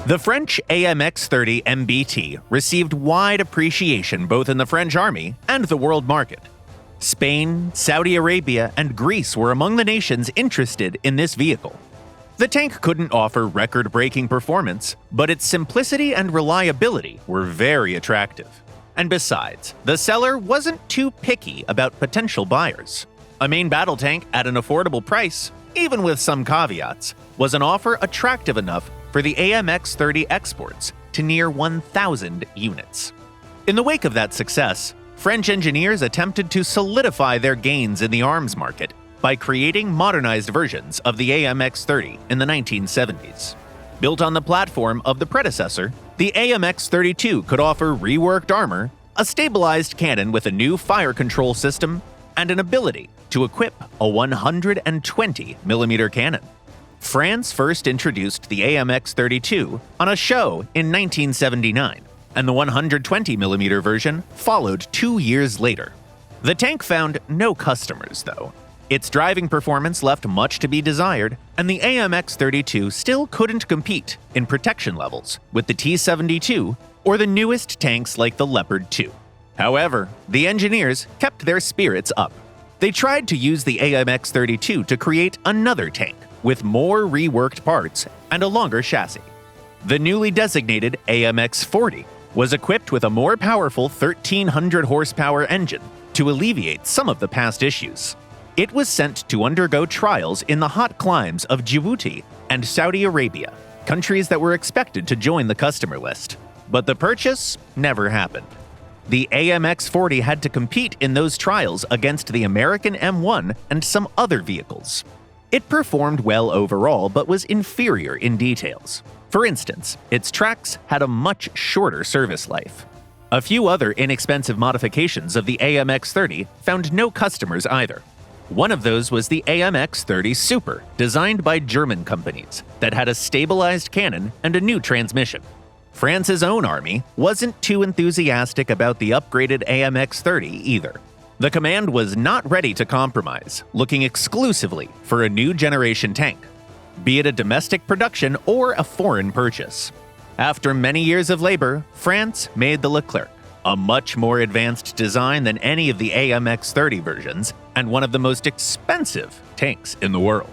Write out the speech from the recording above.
The French AMX-30 MBT received wide appreciation both in the French army and the world market. Spain, Saudi Arabia, and Greece were among the nations interested in this vehicle. The tank couldn't offer record-breaking performance, but its simplicity and reliability were very attractive. And besides, the seller wasn't too picky about potential buyers. A main battle tank at an affordable price, even with some caveats, was an offer attractive enough for the AMX-30 exports to near 1,000 units. In the wake of that success, French engineers attempted to solidify their gains in the arms market by creating modernized versions of the AMX-30 in the 1970s. Built on the platform of the predecessor, the AMX-32 could offer reworked armor, a stabilized cannon with a new fire control system, and an ability to equip a 120mm cannon. France first introduced the AMX-32 on a show in 1979, and the 120mm version followed 2 years later. The tank found no customers, though. Its driving performance left much to be desired, and the AMX-32 still couldn't compete in protection levels with the T-72 or the newest tanks like the Leopard 2. However, the engineers kept their spirits up. They tried to use the AMX-32 to create another tank with more reworked parts and a longer chassis. The newly designated AMX-40 was equipped with a more powerful 1,300 horsepower engine to alleviate some of the past issues. It was sent to undergo trials in the hot climes of Djibouti and Saudi Arabia, countries that were expected to join the customer list. But the purchase never happened. The AMX-40 had to compete in those trials against the American M1 and some other vehicles. It performed well overall, but was inferior in details. For instance, its tracks had a much shorter service life. A few other inexpensive modifications of the AMX-30 found no customers either. One of those was the AMX-30 Super, designed by German companies, that had a stabilized cannon and a new transmission. France's own army wasn't too enthusiastic about the upgraded AMX-30 either. The command was not ready to compromise, looking exclusively for a new generation tank, be it a domestic production or a foreign purchase. After many years of labor, France made the Leclerc, a much more advanced design than any of the AMX-30 versions, and one of the most expensive tanks in the world.